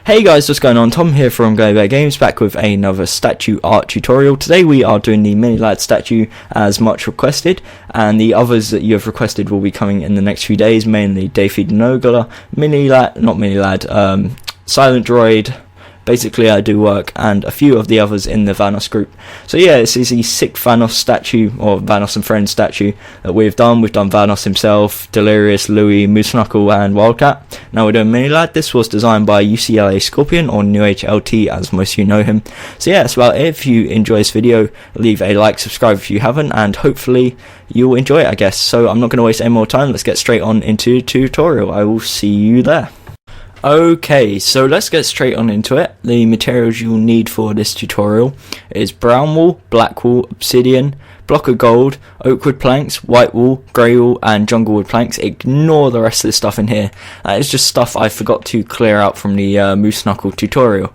Hey guys, what's going on? Tom here from GummybearGames, back with another statue art tutorial. Today we are doing the mini lad statue as much requested, and the others that you have requested will be coming in the next few days, mainly Davey Nogala, Silent Droid. Basically I do work, and a few of the others in the Vanos group. So yeah, this is the 6th Vanos statue, or Vanos and Friends statue, that we've done. We've done Vanos himself, Delirious, Louie, Moose Knuckle and Wildcat. Now we're doing Mini Lad. This was designed by UCLA Scorpion, or New Age LT as most of you know him. So yeah, that's about it. If you enjoy this video, leave a like, subscribe if you haven't, and hopefully you'll enjoy it, I guess. So I'm not going to waste any more time. Let's get straight on into the tutorial. I will see you there. Okay, so let's get straight on into it. The materials you'll need for this tutorial is brown wool, black wool, obsidian, block of gold, oak wood planks, white wool, grey wool and jungle wood planks. Ignore the rest of the stuff in here. That is just stuff I forgot to clear out from the Moose Knuckle tutorial.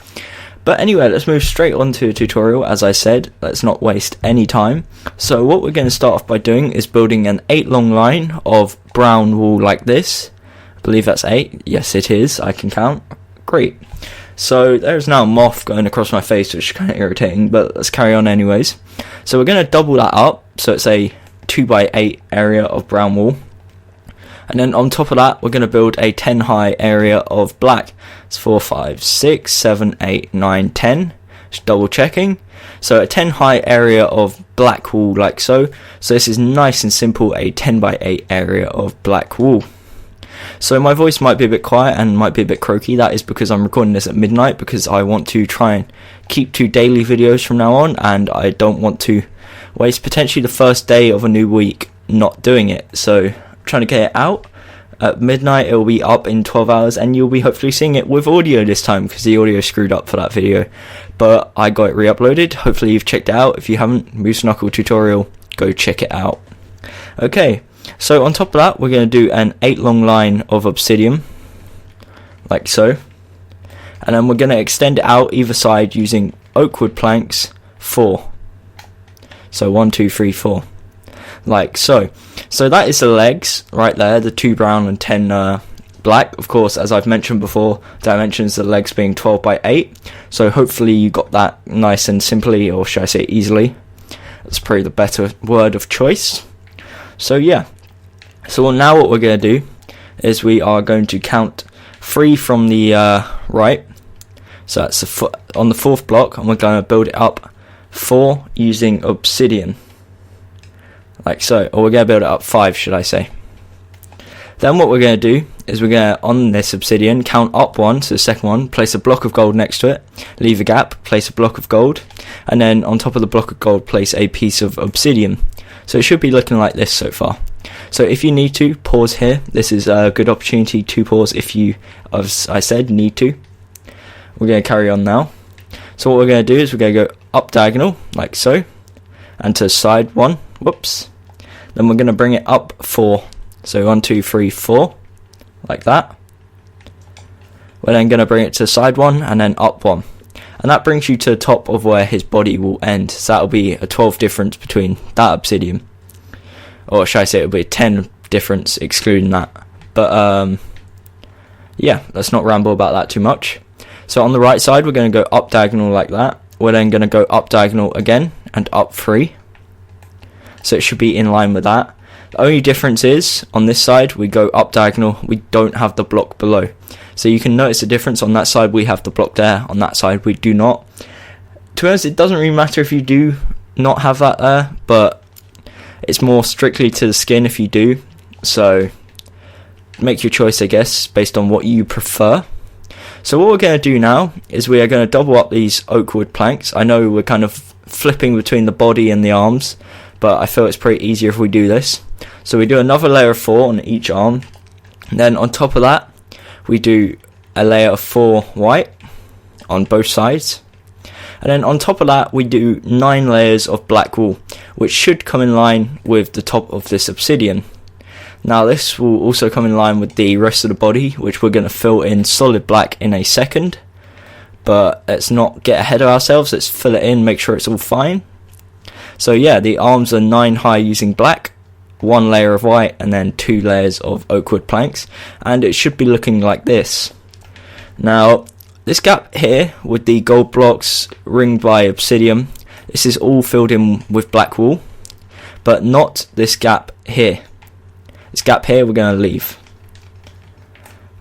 But anyway, let's move straight on to the tutorial. As I said, let's not waste any time. So what we're going to start off by doing is building an 8 long line of brown wool like this. I believe that's 8. Yes, it is. I can count. Great. So there's now a moth going across my face, which is kind of irritating, but let's carry on anyways. So we're going to double that up, so it's a 2x8 area of brown wool. And then on top of that, we're going to build a 10 high area of black. It's 4, 5, 6, 7, 8, 9, 10. Just double checking. So a 10 high area of black wool like so. So this is nice and simple, a 10x8 area of black wool. So my voice might be a bit quiet and might be a bit croaky. That is because I'm recording this at midnight, because I want to try and keep to daily videos from now on, and I don't want to waste potentially the first day of a new week not doing it. So I'm trying to get it out at midnight. It will be up in 12 hours and you'll be hopefully seeing it with audio this time, because the audio screwed up for that video, but I got it re-uploaded. Hopefully you've checked it out. If you haven't, Moose Knuckle tutorial, go check it out. Okay, so on top of that, we're going to do an 8 long line of obsidian, like so. And then we're going to extend it out either side using oak wood planks, 4. So 1, 2, 3, 4. Like so. So that is the legs right there, the 2 brown and 10 black. Of course, as I've mentioned before, dimensions of the legs being 12x8. So hopefully you got that nice and simply, or should I say easily. That's probably the better word of choice. So yeah, so now what we're going to do is we are going to count 3 from the right. So that's on the 4th block, and we're going to build it up 4 using obsidian, like so. Or we're going to build it up 5, should I say. Then what we're going to do is we're going to, on this obsidian, count up 1, so the second one, place a block of gold next to it, leave a gap, place a block of gold, and then on top of the block of gold place a piece of obsidian. So it should be looking like this so far. So if you need to, pause here. This is a good opportunity to pause if you, as I said, need to. We're going to carry on now. So what we're going to do is we're going to go up diagonal, like so, and to side 1, whoops. Then we're going to bring it up 4. So 1, 2, 3, 4, like that. We're then going to bring it to side 1 and then up 1. And that brings you to the top of where his body will end. So that'll be a 12 difference between that obsidian. Or should I say it'll be a 10 difference excluding that. But yeah, let's not ramble about that too much. So on the right side, we're going to go up diagonal like that. We're then going to go up diagonal again and up 3. So it should be in line with that. The only difference is, on this side, we go up diagonal, we don't have the block below. So you can notice the difference. On that side, we have the block there. On that side, we do not. To be honest, it doesn't really matter if you do not have that there, but it's more strictly to the skin if you do. So make your choice, I guess, based on what you prefer. So what we're going to do now is we are going to double up these oak wood planks. I know we're kind of flipping between the body and the arms, but I feel it's pretty easier if we do this. So we do another layer of 4 on each arm. And then on top of that, we do a layer of 4 white on both sides. And then on top of that, we do 9 layers of black wool, which should come in line with the top of this obsidian. Now this will also come in line with the rest of the body, which we're going to fill in solid black in a second. But let's not get ahead of ourselves. Let's fill it in, make sure it's all fine. So yeah, the arms are 9 high using black, 1 layer of white, and then 2 layers of oak wood planks, and it should be looking like this. Now this gap here with the gold blocks ringed by obsidian, this is all filled in with black wool, but not this gap here. This gap here we're going to leave.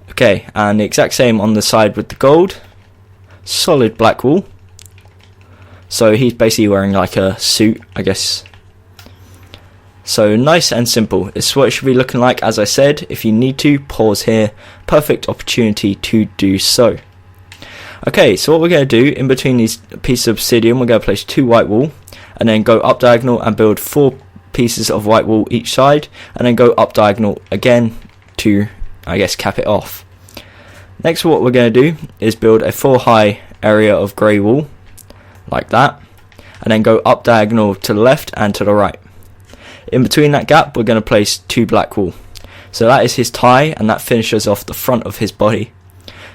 Okay, and the exact same on the side with the gold, solid black wool. So he's basically wearing like a suit, I guess. So nice and simple. This is what it should be looking like. As I said, if you need to, pause here. Perfect opportunity to do so. Okay, so what we're going to do, in between these pieces of obsidian, we're going to place 2 white wool, and then go up diagonal and build 4 pieces of white wool each side, and then go up diagonal again to, I guess, cap it off. Next, what we're going to do is build a 4 high area of grey wool, like that, and then go up diagonal to the left and to the right. In between that gap, we're going to place 2 black wool. So that is his tie, and that finishes off the front of his body.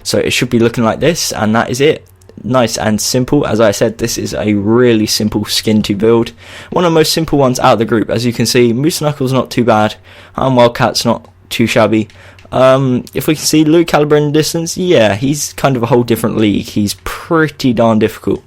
So it should be looking like this, and that is it. Nice and simple. As I said, this is a really simple skin to build. One of the most simple ones out of the group. As you can see, Moose Knuckles not too bad, and Wildcat's not too shabby. If we can see Louis Caliber in the distance, yeah, he's kind of a whole different league. He's pretty darn difficult.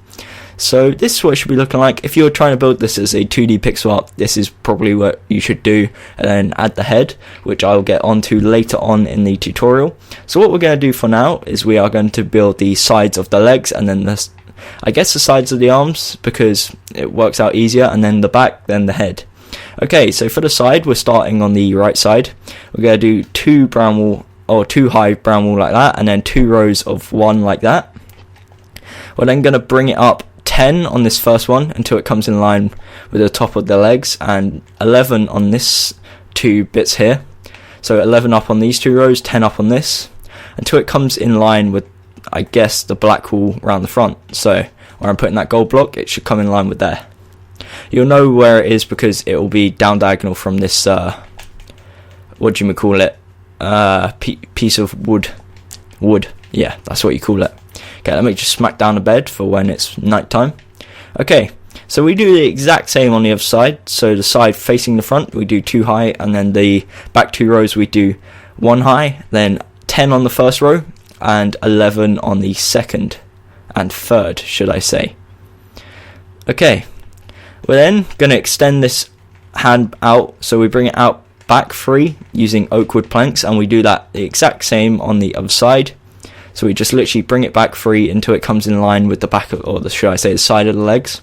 So this is what it should be looking like. If you're trying to build this as a 2D pixel art, this is probably what you should do, and then add the head, which I'll get onto later on in the tutorial. So what we're going to do for now is we are going to build the sides of the legs, and then I guess the sides of the arms, because it works out easier, and then the back, then the head. Okay, so for the side, we're starting on the right side. We're going to do 2 brown wool, or 2 high brown wool like that, and then 2 rows of 1 like that. We're then going to bring it up 10 on this first one until it comes in line with the top of the legs, and 11 on this 2 bits here. So 11 up on these 2 rows, 10 up on this, until it comes in line with, I guess, the black wool around the front. So where I'm putting that gold block, it should come in line with there. You'll know where it is because it will be down diagonal from this, what do you call it, piece of wood, yeah, that's what you call it. Okay, let me just smack down the bed for when it's night time. Okay, so we do the exact same on the other side. So the side facing the front, we do 2 high, and then the back 2 rows we do 1 high, then 10 on the first row, and 11 on the second and third, should I say. Okay, we're then going to extend this hand out, so we bring it out back 3 using oak wood planks, and we do that the exact same on the other side. So we just literally bring it back 3 until it comes in line with the back of, or the, should I say, the side of the legs.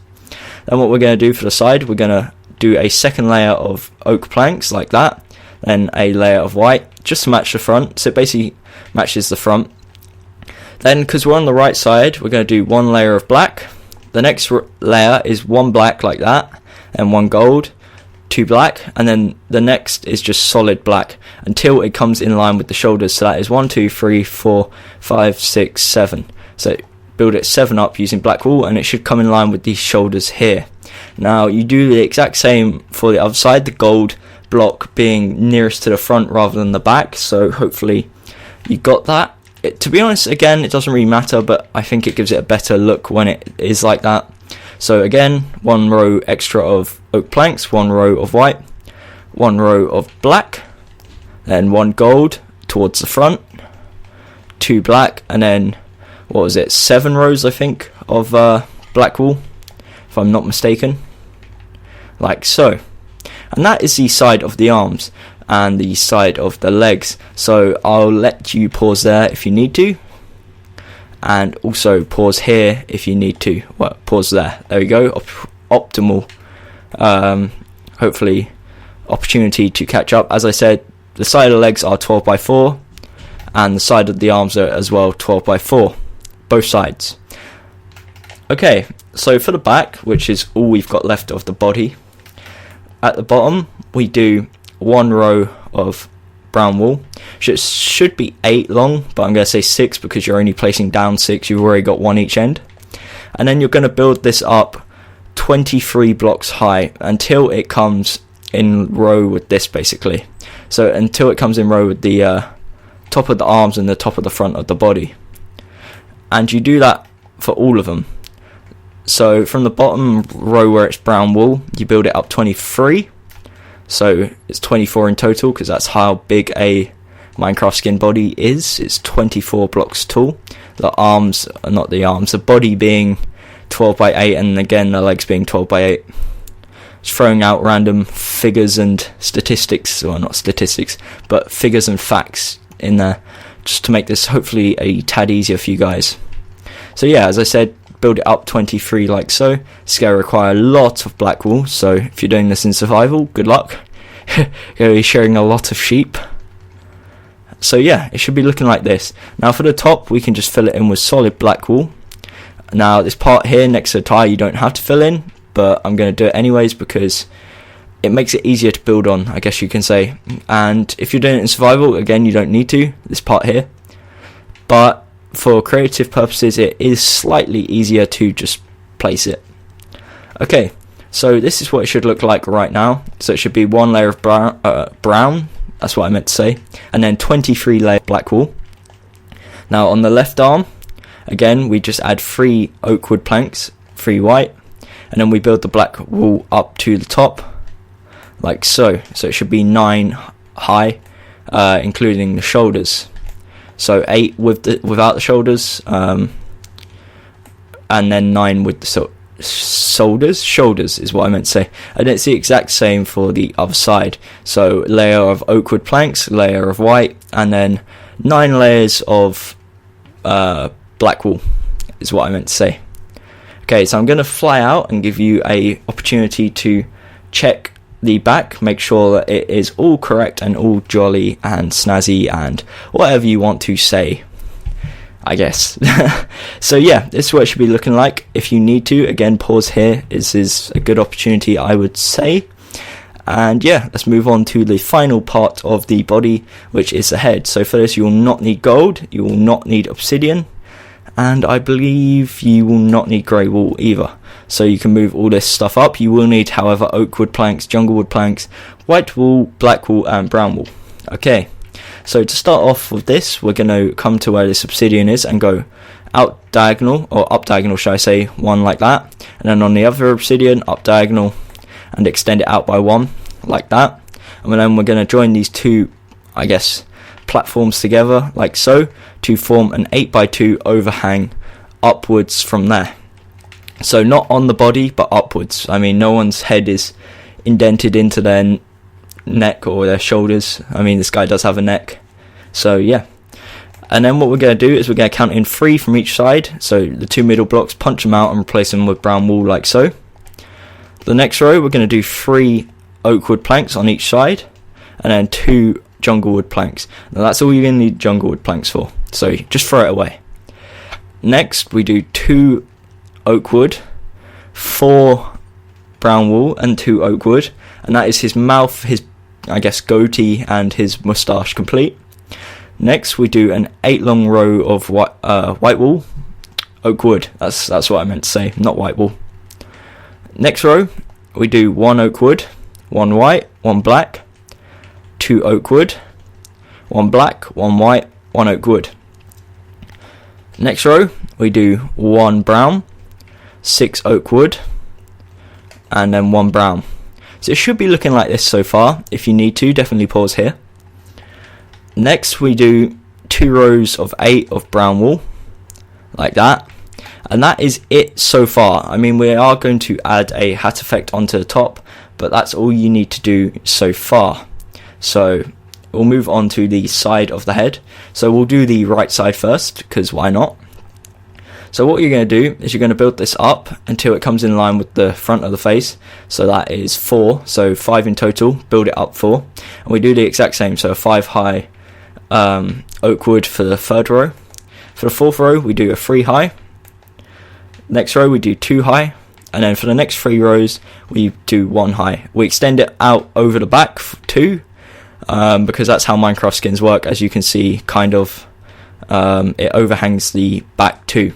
Then what we're going to do for the side, we're going to do a second layer of oak planks like that, then a layer of white just to match the front, so it basically matches the front. Then, because we're on the right side, we're going to do 1 layer of black. The next layer is 1 black like that, and 1 gold, 2 black, and then the next is just solid black until it comes in line with the shoulders. So that is 1, 2, 3, 4, 5, 6, 7. So build it 7 up using black wool, and it should come in line with these shoulders here. Now you do the exact same for the other side, the gold block being nearest to the front rather than the back. So hopefully you got that. To be honest, again, it doesn't really matter, but I think it gives it a better look when it is like that. So again, 1 row extra of oak planks, 1 row of white, 1 row of black, then 1 gold towards the front, 2 black, and then, what was it, 7 rows I think of black wool, if I'm not mistaken, like so. And that is the side of the arms and the side of the legs. So I'll let you pause there if you need to, and also pause here if you need to. Well, pause there we go. Optimal hopefully opportunity to catch up. As I said, the side of the legs are 12 by 4, and the side of the arms are as well 12 by 4, both sides. Okay, so for the back, which is all we've got left of the body, at the bottom we do 1 row of brown wool. Should be 8 long, but I'm going to say 6 because you're only placing down 6. You've already got 1 each end, and then you're going to build this up 23 blocks high until it comes in row with this, basically. So until it comes in row with the top of the arms and the top of the front of the body, and you do that for all of them. So from the bottom row where it's brown wool, you build it up 23. So it's 24 in total, because that's how big a Minecraft skin body is. It's 24 blocks tall. the arms, not the arms, the body being 12 by 8, and again the legs being 12 by 8. Just throwing out random figures and statistics, well, not statistics, but figures and facts in there, just to make this hopefully a tad easier for you guys. So yeah, as I said, build it up 23 like so. It's going to require a lot of black wool, so if you're doing this in survival, good luck. You're going to be sharing a lot of sheep. So yeah, it should be looking like this. Now for the top, we can just fill it in with solid black wool. Now this part here next to the tire, you don't have to fill in, but I'm going to do it anyways because it makes it easier to build on, I guess you can say. And if you're doing it in survival, again, you don't need to, this part here. But for creative purposes, it is slightly easier to just place it. Okay, so this is what it should look like right now. So it should be one layer of brown, that's what I meant to say, and then 23 layer black wool. Now on the left arm, again, we just add 3 oak wood planks, 3 white, and then we build the black wool up to the top, like so. So it should be 9 high, including the shoulders. So 8 without the shoulders, and then 9 with the shoulders is what I meant to say. And it's the exact same for the other side. So layer of oak wood planks, layer of white, and then 9 layers of black wool is what I meant to say. Okay, so I'm going to fly out and give you a opportunity to check the back, make sure that it is all correct and all jolly and snazzy and whatever you want to say, I guess. So yeah, this is what it should be looking like. If you need to, again, pause here. This is a good opportunity, I would say. And yeah, let's move on to the final part of the body, which is the head. So for this, you will not need gold, you will not need obsidian, and I believe you will not need grey wool either. So you can move all this stuff up. You will need, however, oak wood planks, jungle wood planks, white wool, black wool, and brown wool. Okay, so to start off with this, we're going to come to where this obsidian is and go out diagonal, or up diagonal, should I say, 1 like that. And then on the other obsidian, up diagonal, and extend it out by 1 like that. And then we're going to join these 2, I guess, platforms together like so to form an 8x2 overhang upwards from there. So not on the body, but upwards. I mean, no one's head is indented into their neck or their shoulders. I mean, this guy does have a neck. So yeah. And then what we're going to do is we're going to count in 3 from each side. So the 2 middle blocks, punch them out and replace them with brown wool like so. The next row, we're going to do 3 oak wood planks on each side, and then 2 jungle wood planks. Now that's all you're going to need jungle wood planks for, so just throw it away. Next we do 2 oak wood, 4 brown wool, and 2 oak wood, and that is his mouth, his, I guess, goatee and his moustache complete. Next we do an 8 long row of white wool, oak wood, that's what I meant to say, not white wool. Next row we do 1 oak wood, 1 white, 1 black, 2 oak wood, 1 black, 1 white, 1 oak wood. Next row we do 1 brown, 6 oak wood, and then 1 brown. So it should be looking like this so far. If you need to, definitely pause here. Next we do 2 rows of 8 of brown wool like that, and that is it so far. I mean, we are going to add a hat effect onto the top, but that's all you need to do so far. So we'll move on to the side of the head. So we'll do the right side first, because why not? So what you're going to do is you're going to build this up until it comes in line with the front of the face. So that is 4, so 5 in total, build it up 4. And we do the exact same, so a 5 high oak wood for the 3rd row. For the 4th row we do a 3 high. Next row we do 2 high. And then for the next 3 rows we do 1 high. We extend it out over the back 2, because that's how Minecraft skins work. As you can see, kind of it overhangs the back 2.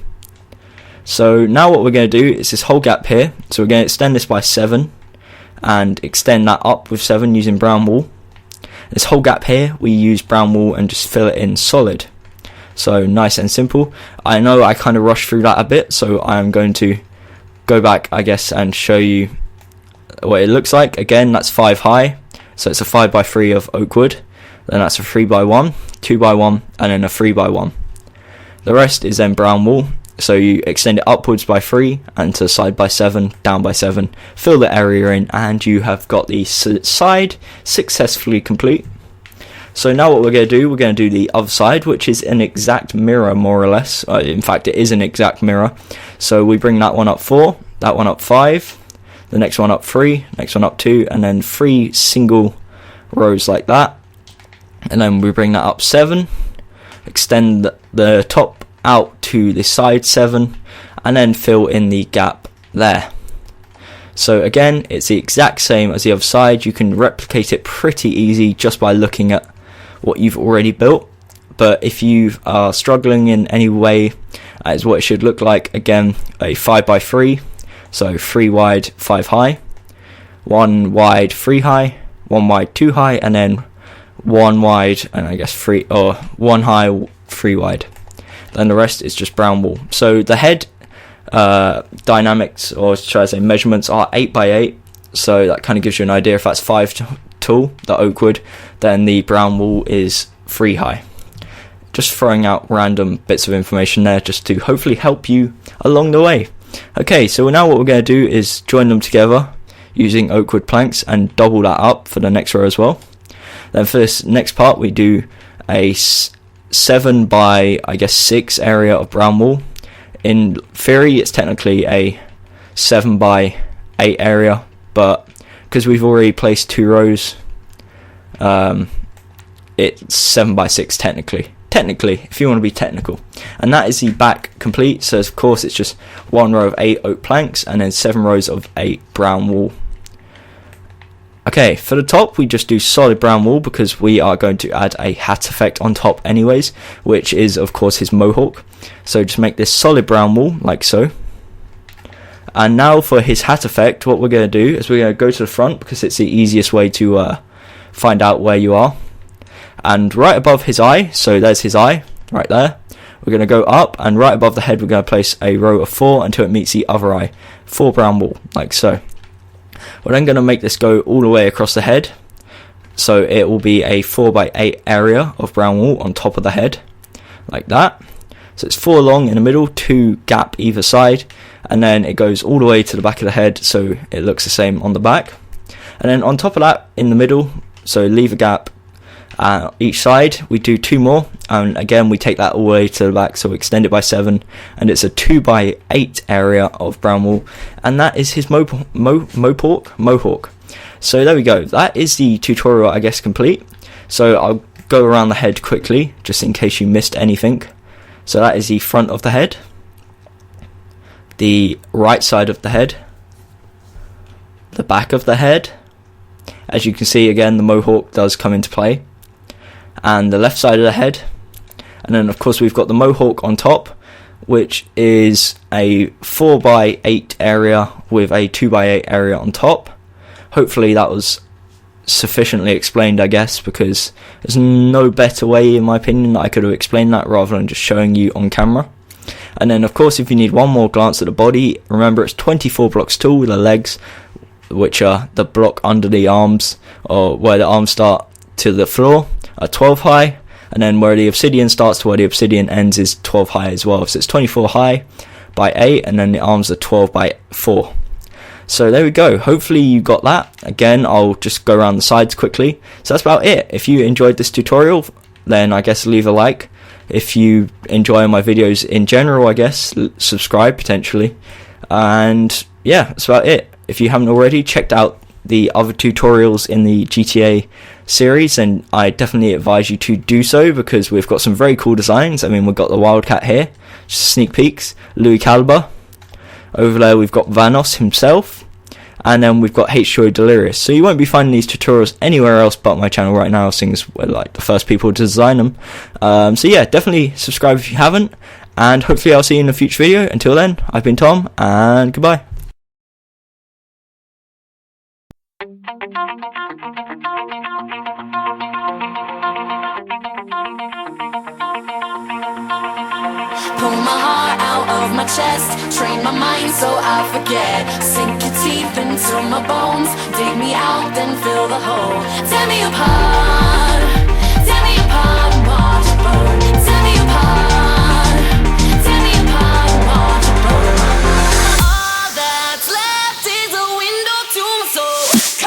So now what we're going to do is this whole gap here, so we're going to extend this by 7 and extend that up with 7 using brown wool. This whole gap here we use brown wool and just fill it in solid. So nice and simple. I know I kind of rushed through that a bit, so I'm going to go back, I guess, and show you what it looks like. Again, that's 5 high, so it's a 5x3 of oak wood. Then that's a 3x1, 2x1, and then a 3x1. The rest is then brown wool. So you extend it upwards by 3 and to side by 7, down by 7, fill the area in, and you have got the side successfully complete. So now what we're going to do, we're going to do the other side, which is an exact mirror more or less. In fact, it is an exact mirror. So we bring that one up 4, that one up 5, the next one up 3, next one up 2, and then 3 single rows like that. And then we bring that up 7, extend the top out to the side 7, and then fill in the gap there. So again, it's the exact same as the other side. You can replicate it pretty easy just by looking at what you've already built. But if you are struggling in any way, that is what it should look like. Again, a 5x3, so 3 wide, 5 high, 1 wide, 3 high, 1 wide, 2 high, and then 1 wide, and I guess 3, or 1 high, 3 wide. Then the rest is just brown wool. So the head dynamics, or should I say measurements, are 8x8. So that kind of gives you an idea. If that's 5 tall, the oak wood, then the brown wool is 3 high. Just throwing out random bits of information there just to hopefully help you along the way. Okay, so now what we're going to do is join them together using oak wood planks and double that up for the next row as well. Then for this next part, we do a 7 by, I guess, 6 area of brown wool. In theory, it's technically a 7 by 8 area, but because we've already placed 2 rows, it's 7 by 6 technically, if you want to be technical. And that is the back complete. So of course it's just 1 row of 8 oak planks and then 7 rows of 8 brown wool. Okay, for the top we just do solid brown wool because we are going to add a hat effect on top anyways, which is of course his mohawk. So just make this solid brown wool like so. And now for his hat effect, what we're going to do is we're going to go to the front because it's the easiest way to find out where you are. And right above his eye, so there's his eye right there, we're going to go up, and right above the head we're going to place a row of 4 until it meets the other eye, 4 brown wool like so. We're then going to make this go all the way across the head, so it will be a 4 by 8 area of brown wool on top of the head like that. So it's 4 long in the middle, 2 gap either side, and then it goes all the way to the back of the head so it looks the same on the back. And then on top of that in the middle, so leave a gap each side, we do 2 more, and again we take that all the way to the back, so we extend it by 7, and it's a 2 by 8 area of brown wool, and that is his mohawk. So there we go, that is the tutorial I guess complete. So I'll go around the head quickly just in case you missed anything. So that is the front of the head, the right side of the head, the back of the head. As you can see, again, the mohawk does come into play, and the left side of the head. And then of course we've got the mohawk on top, which is a 4 by 8 area with a 2 by 8 area on top. Hopefully that was sufficiently explained, I guess, because there's no better way in my opinion that I could have explained that rather than just showing you on camera. And then of course if you need one more glance at the body, remember it's 24 blocks tall with the legs, which are the block under the arms, or where the arms start to the floor, are 12 high, and then where the obsidian starts to where the obsidian ends is 12 high as well. So it's 24 high by 8, and then the arms are 12 by 4. So there we go, hopefully you got that. Again, I'll just go around the sides quickly. So that's about it. If you enjoyed this tutorial, then I guess leave a like. If you enjoy my videos in general, I guess subscribe potentially. And yeah, that's about it. If you haven't already checked out the other tutorials in the GTA series, then I definitely advise you to do so, because we've got some very cool designs. I mean, we've got the Wildcat here, just sneak peeks, Louis Caliber. Over there we've got Vanos himself, and then we've got H2O Delirious. So you won't be finding these tutorials anywhere else but my channel right now, seeing as we're like the first people to design them. So yeah, definitely subscribe if you haven't, and hopefully I'll see you in a future video. Until then, I've been Tom, and goodbye. Pull my heart out of my chest, train my mind so I forget. Sink your teeth into my bones, dig me out, then fill the hole. Tear me apart and watch it burn. Tear me apart.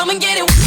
come and get it.